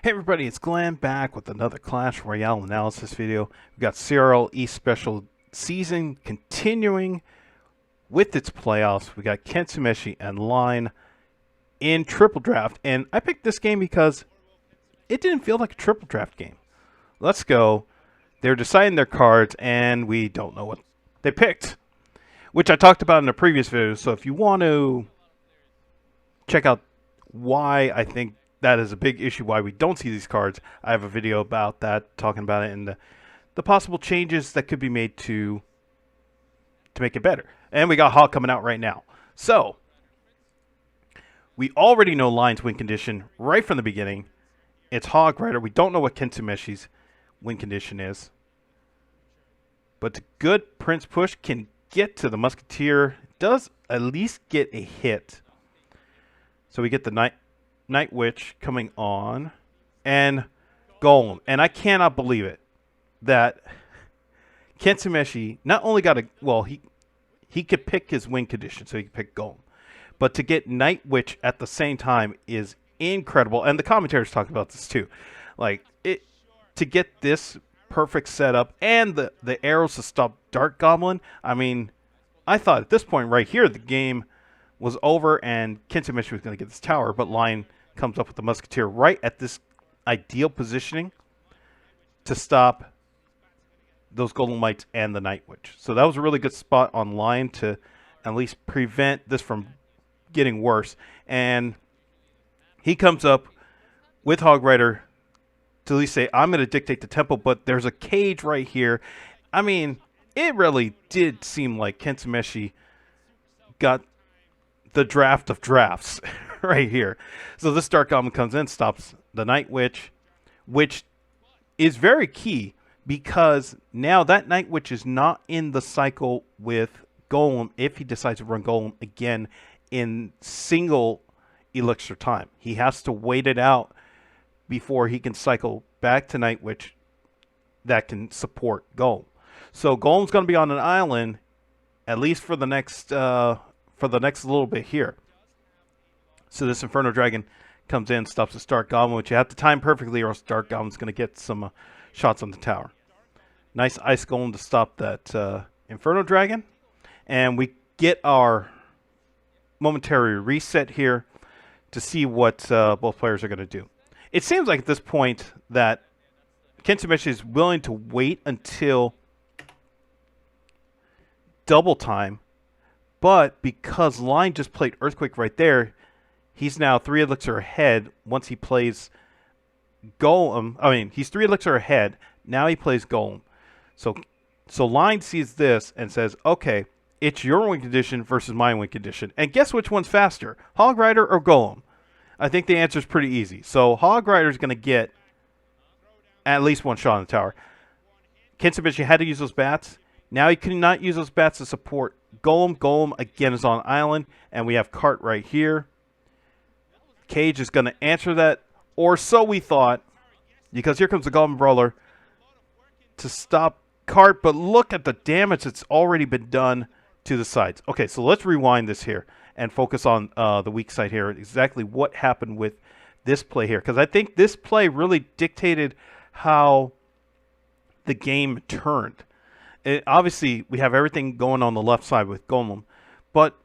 Hey everybody, it's Glenn back with another Clash Royale analysis video. We've got CRL East special season continuing with its playoffs. We got Kentsumeshi and Line in triple draft, and I picked this game because it didn't feel like a triple draft game. Let's go. They're deciding their cards, and we don't know what they picked, which I talked about in a previous video. So if you want to check out why I think that is a big issue, why we don't see these cards, I have a video about that, talking about it and the possible changes that could be made to make it better. And we got Hog coming out right now. So we already know Line's win condition right from the beginning. It's Hog Rider. We don't know what Kensumeshi's win condition is. But the good Prince push can get to the Musketeer. Does at least get a hit. So we get the Night Witch coming on, and Golem. And I cannot believe it that Kentsumeshi not only got a, well, he could pick his win condition, so he could pick Golem. But to get Night Witch at the same time is incredible. And the commentators talk about this too. Like, to get this perfect setup and the arrows to stop Dark Goblin, I mean, I thought at this point right here the game was over and Kentsumeshi was going to get this tower, but Line comes up with the Musketeer right at this ideal positioning to stop those Golemites and the Night Witch. So that was a really good spot on Line to at least prevent this from getting worse. And he comes up with Hog Rider to at least say, I'm going to dictate the tempo, but there's a cage right here. I mean, it really did seem like Kentsumeshi got the draft of drafts right here. So this Dark Goblin comes in, stops the Night Witch, which is very key because now that Night Witch is not in the cycle with Golem if he decides to run Golem again in single elixir time. He has to wait it out before he can cycle back to Night Witch that can support Golem. So Golem's going to be on an island at least for the next little bit here. So this Inferno Dragon comes in, stops the Dark Goblin, which you have to time perfectly or else Dark Goblin's going to get some shots on the tower. Nice Ice Golem to stop that Inferno Dragon. And we get our momentary reset here to see what both players are going to do. It seems like at this point that Kentsumeshi is willing to wait until double time, but because Line just played Earthquake right there, he's now 3 elixir ahead once he plays Golem. I mean, he's 3 elixir ahead. Now he plays Golem. So Line sees this and says, okay, it's your win condition versus my win condition. And guess which one's faster, Hog Rider or Golem? I think the answer is pretty easy. So Hog Rider is going to get at least one shot on the tower. Kentsumeshi had to use those bats. Now he cannot use those bats to support Golem. Golem, again, is on island. And we have Cart right here. Cage is going to answer that. Or so we thought. Because here comes the Goblin Brawler to stop Cart. But look at the damage that's already been done to the sides. Okay, so let's rewind this here and focus on the weak side here. Exactly what happened with this play here. Because I think this play really dictated how the game turned. Obviously, we have everything going on the left side with Golem. But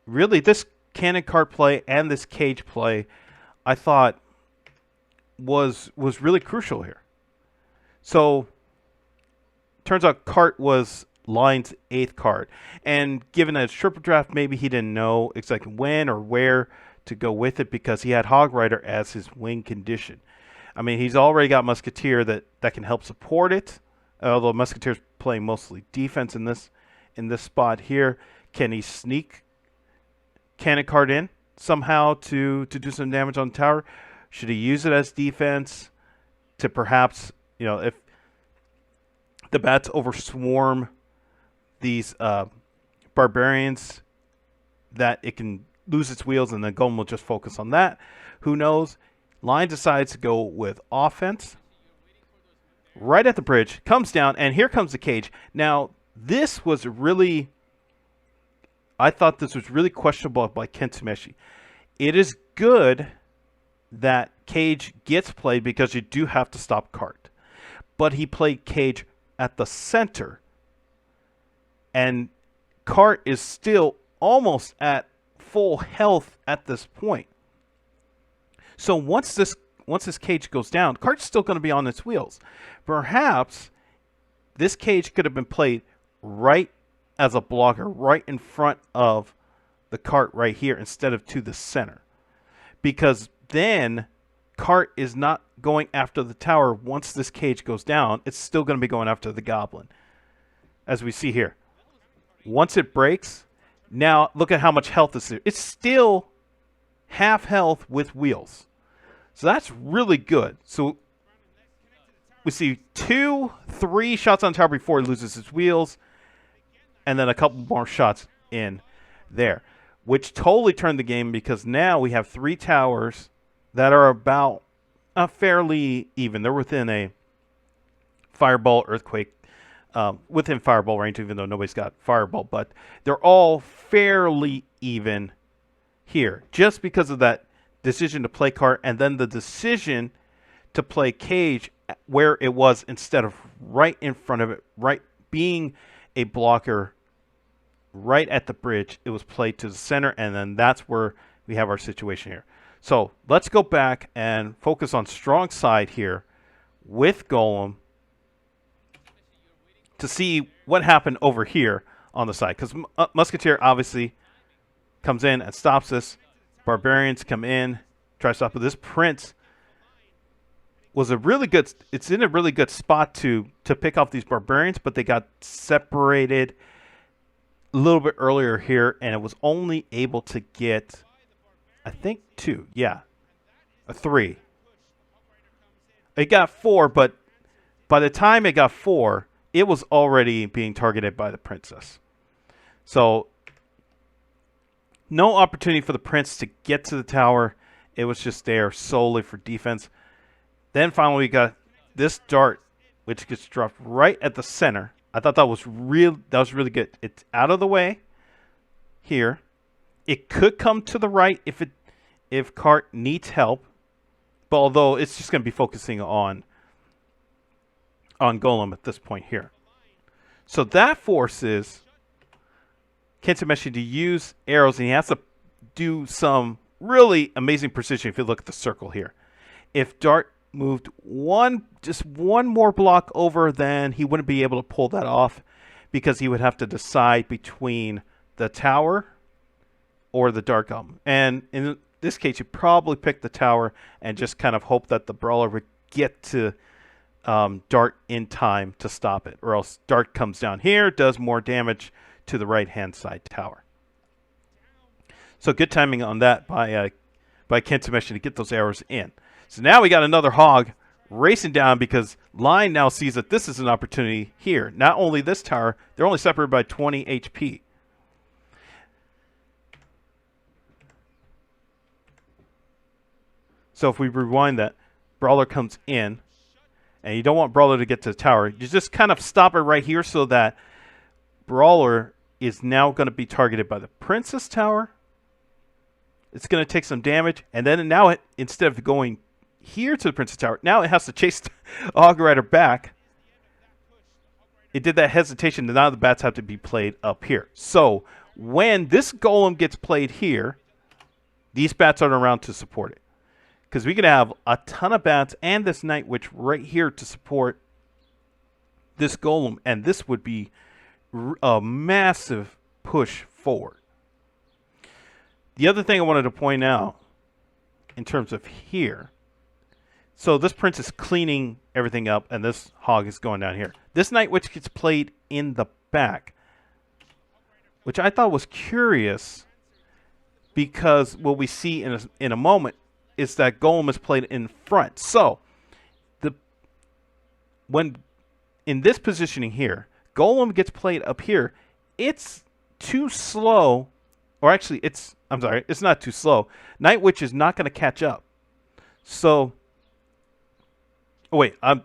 really, this Cannon Cart play and this Cage play, I thought, was really crucial here. So, turns out Cart was Line's 8th card. And given that it's triple draft, maybe he didn't know exactly when or where to go with it because he had Hog Rider as his win condition. I mean, he's already got Musketeer that can help support it. Although Musketeer's playing mostly defense in this spot here. Can he sneak Cannon Cart in somehow to do some damage on the tower? Should he use it as defense to perhaps, you know, if the bats overswarm these barbarians, that it can lose its wheels and then Golem will just focus on that? Who knows? Line decides to go with offense. Right at the bridge, comes down, and here comes the Cage. Now, this was really, I thought this was really questionable by Kentsumeshi. It is good that Cage gets played because you do have to stop Cart. But he played Cage at the center. And Cart is still almost at full health at this point. So once this Cage goes down, Cart's still going to be on its wheels. Perhaps this Cage could have been played right as a blocker, right in front of the Cart right here instead of to the center. Because then Cart is not going after the tower once this Cage goes down. It's still going to be going after the Goblin. As we see here. Once it breaks, now look at how much health is there. It's still half health with wheels. So that's really good. So we see 2, 3 shots on tower before he loses his wheels. And then a couple more shots in there. Which totally turned the game because now we have 3 towers that are about fairly even. They're within a fireball, earthquake, within fireball range, even though nobody's got fireball. But they're all fairly even here. Just because of that decision to play Cart and then the decision to play Cage where it was instead of right in front of it, right being a blocker right at the bridge. It was played to the center, and then that's where we have our situation here. So let's go back and focus on strong side here with Golem to see what happened over here on the side. Because Musketeer obviously comes in and stops this. Barbarians come in, try to stop it. This Prince was a really good, it's in a really good spot to pick off these Barbarians, but they got separated a little bit earlier here, and it was only able to get, I think, 2. Yeah, a 3. It got 4, but by the time it got 4, it was already being targeted by the Princess. So no opportunity for the Prince to get to the tower. It was just there solely for defense. Then finally we got this dart, which gets dropped right at the center. I thought that was really good. It's out of the way here. It could come to the right if Cart needs help. But although it's just going to be focusing on Golem at this point here. So that forces Kentameshi to use arrows, and he has to do some really amazing precision if you look at the circle here. If Dart moved just one more block over, then he wouldn't be able to pull that off because he would have to decide between the tower or the Dark Goblin. And in this case, you probably pick the tower and just kind of hope that the Brawler would get to Dart in time to stop it, or else Dart comes down here, does more damage to the right-hand side tower. So good timing on that by Kentameshi to get those arrows in. So now we got another Hog racing down because Line now sees that this is an opportunity here. Not only this tower, they're only separated by 20 HP. So if we rewind that, Brawler comes in, and you don't want Brawler to get to the tower. You just kind of stop it right here so that Brawler is now going to be targeted by the Princess Tower. It's going to take some damage, and then now instead of going here to the Princess Tower, now it has to chase Hog Rider back. It did that hesitation, and now the bats have to be played up here. So when this Golem gets played here, these bats aren't around to support it. Because we could have a ton of bats and this Night Witch right here to support this Golem, and this would be a massive push forward. The other thing I wanted to point out in terms of here, so this Prince is cleaning everything up, and this Hog is going down here. This Night Witch gets played in the back, which I thought was curious because what we see in a moment is that Golem is played in front. So when in this positioning here, Golem gets played up here, it's too slow, or actually it's not too slow. Night Witch is not going to catch up. So wait, I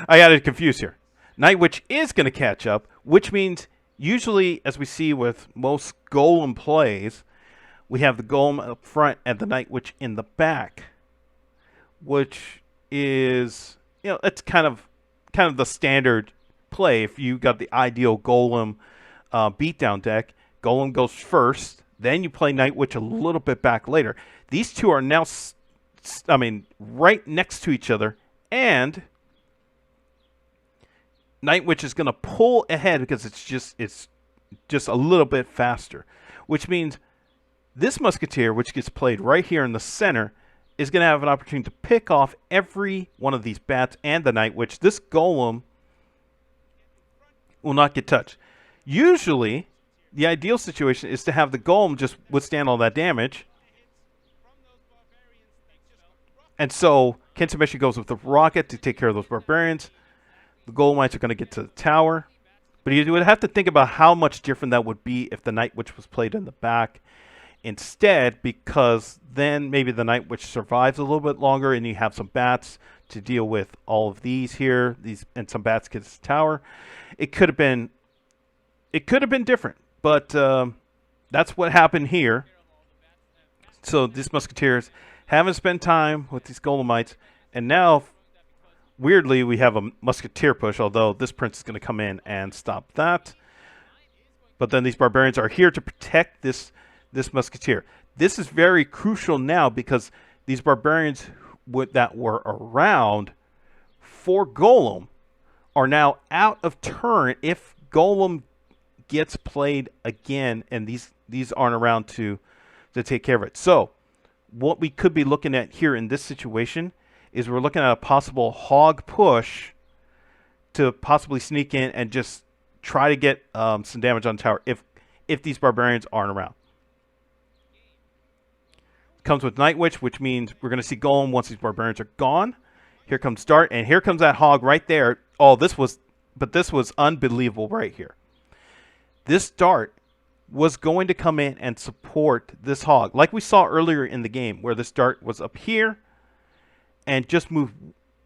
got it confused here. Night Witch is going to catch up, which means usually, as we see with most Golem plays, we have the Golem up front and the Night Witch in the back. which is, it's kind of the standard play. If you got the ideal Golem beatdown deck, Golem goes first, then you play Night Witch a little bit back later. These two are now, right next to each other, and Night Witch is going to pull ahead because it's just a little bit faster, which means this Musketeer, which gets played right here in the center, is going to have an opportunity to pick off every one of these bats and the Night Witch. This Golem will not get touched. Usually, the ideal situation is to have the Golem just withstand all that damage. And so, Kentsumeshi goes with the rocket to take care of those barbarians. The Golemites are going to get to the tower. But you would have to think about how much different that would be if the Night Witch was played in the back instead, because then maybe the Night Witch survives a little bit longer and you have some bats to deal with all of these here, and some bats get to the tower. It could have been different, but that's what happened here. So these Musketeers haven't spent time with these Golemites, and now weirdly we have a Musketeer push, although this Prince is going to come in and stop that. But then these Barbarians are here to protect this Musketeer. This is very crucial now because these Barbarians that were around for Golem are now out of turn if Golem gets played again, and these aren't around to take care of it. So what we could be looking at here in this situation is we're looking at a possible hog push to possibly sneak in and just try to get some damage on the tower if these Barbarians aren't around. Comes with Night Witch, which means we're going to see Golem once these Barbarians are gone. Here comes Dart, and here comes that Hog right there. Oh, this was unbelievable right here. This Dart was going to come in and support this Hog, like we saw earlier in the game, where this Dart was up here and just moved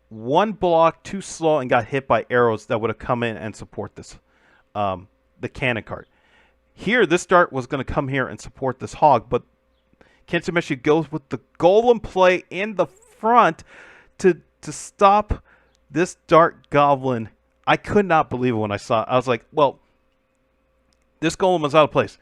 one block too slow and got hit by arrows that would have come in and support this, the cannon cart. Here, this Dart was going to come here and support this Hog, but Kentsumeshi goes with the Golem play in the front to stop this Dart Goblin. I could not believe it when I saw it. I was like, well, this Golem is out of place.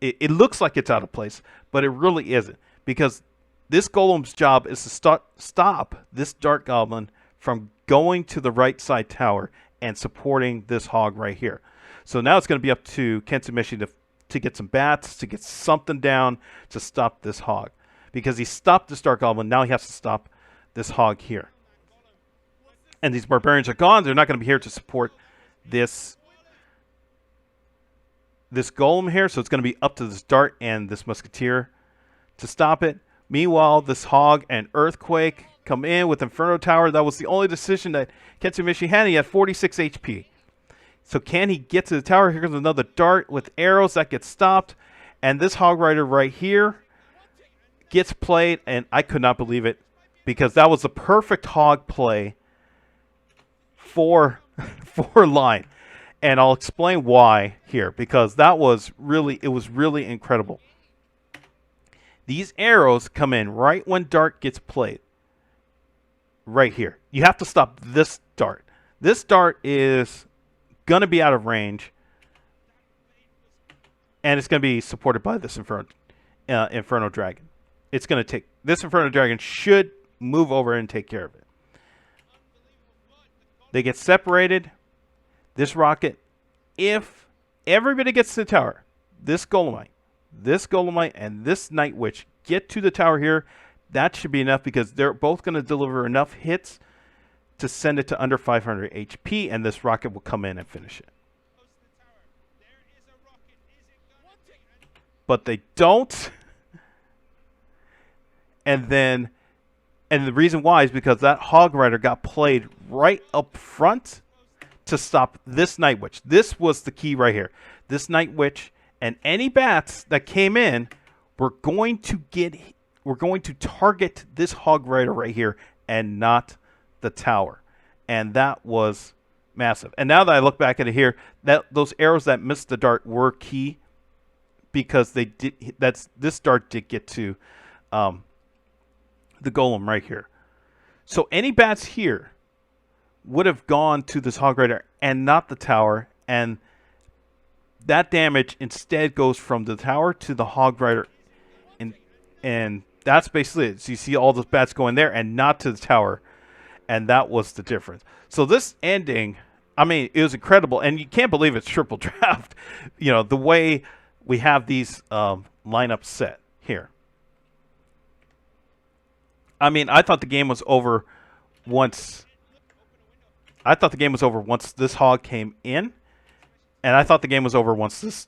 It looks like it's out of place, but it really isn't, because this Golem's job is to stop this Dart Goblin from going to the right side tower and supporting this Hog right here. So now it's going to be up to Kentsumeshi to get some bats, to get something down to stop this Hog. Because he stopped this Dart Goblin, now he has to stop this Hog here. And these Barbarians are gone. They're not going to be here to support this Golem here. So it's going to be up to this Dart and this Musketeer to stop it. Meanwhile, this Hog and Earthquake come in with Inferno Tower. That was the only decision that Kentsumeshi had. He had 46 HP. So can he get to the tower? Here comes another Dart with arrows that gets stopped. And this Hog Rider right here gets played. And I could not believe it, because that was the perfect Hog play for line. And I'll explain why here, because it was really incredible. These arrows come in right when Dart gets played. Right here. You have to stop this Dart. This Dart is going to be out of range, and it's going to be supported by this Inferno Dragon. It's going to take this Inferno Dragon should move over and take care of it. They get separated. This rocket, if everybody gets to the tower, this Golemite, and this Night Witch get to the tower here, that should be enough, because they're both going to deliver enough hits to send it to under 500 HP, and this rocket will come in and finish it. But they don't. And the reason why is because that Hog Rider got played right up front to stop this Night Witch. This was the key right here. This Night Witch and any bats that came in were going to target this Hog Rider right here and not the tower. And that was massive. And now that I look back at it here, those arrows that missed the Dart were key, because this Dart did get to the Golem right here. So any bats here would have gone to this Hog Rider and not the tower, and that damage instead goes from the tower to the Hog Rider, and that's basically it. So you see all those bats going there and not to the tower, and that was the difference. So this ending, I mean, it was incredible, and you can't believe it's triple draft. You know, the way we have these lineups set here. I mean, I thought the game was over once. I thought the game was over once this hog came in, and I thought the game was over once this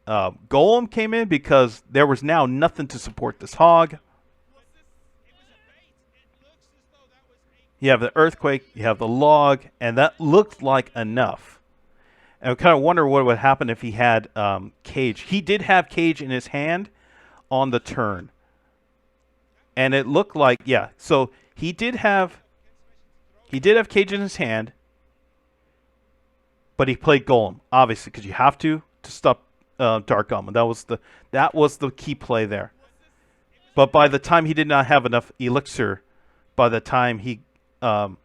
golem came in, because there was now nothing to support this hog. You have the earthquake, you have the log, and that looked like enough. And I kind of wonder what would happen if he had cage. He did have cage in his hand on the turn. And it looked like, yeah, so he did have cage in his hand, but he played golem, obviously, because you have to stop dark golem. That was the key play there. But by the time he did not have enough elixir, by the time he Hog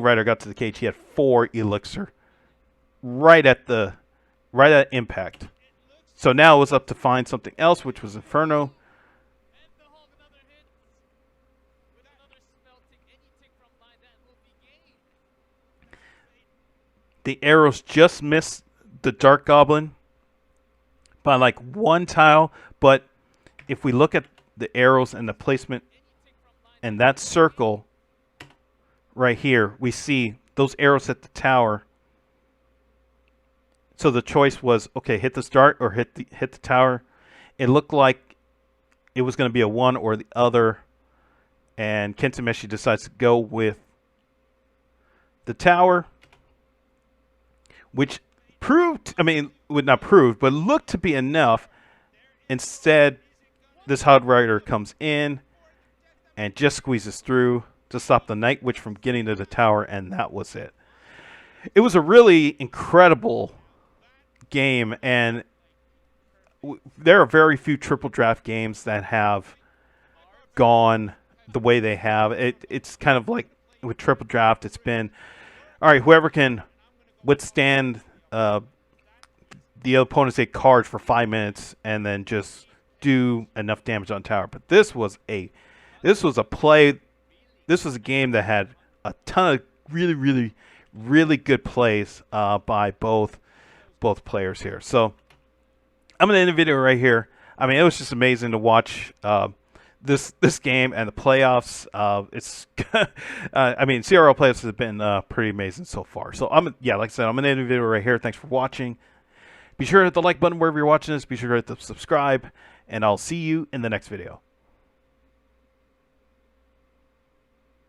Rider got to the cage, he had 4 elixir right at impact. So now it was up to find something else, which was Inferno. The arrows just missed the Dark Goblin by like 1 tile, but if we look at the arrows and the placement and that circle right here, we see those arrows at the tower. So the choice was, okay, hit the start or hit the tower. It looked like it was going to be a one or the other, and Kentameshi decides to go with the tower, which proved, I mean, would not prove, but looked to be enough. Instead, this Hog Rider comes in and just squeezes through to stop the Night Witch from getting to the tower, and that was it. It was a really incredible game, and there are very few triple draft games that have gone the way they have. It's kind of like with triple draft, it's been, all right, whoever can withstand the opponent's 8 cards for 5 minutes and then just do enough damage on tower. But this was a play. This was a game that had a ton of really good plays by both players here. So I'm gonna end the video right here. I mean, it was just amazing to watch this game and the playoffs. It's I mean, CRL playoffs have been pretty amazing so far. So like I said, I'm gonna end the video right here. Thanks for watching. Be sure to hit the like button wherever you're watching this. Be sure to hit the subscribe, and I'll see you in the next video.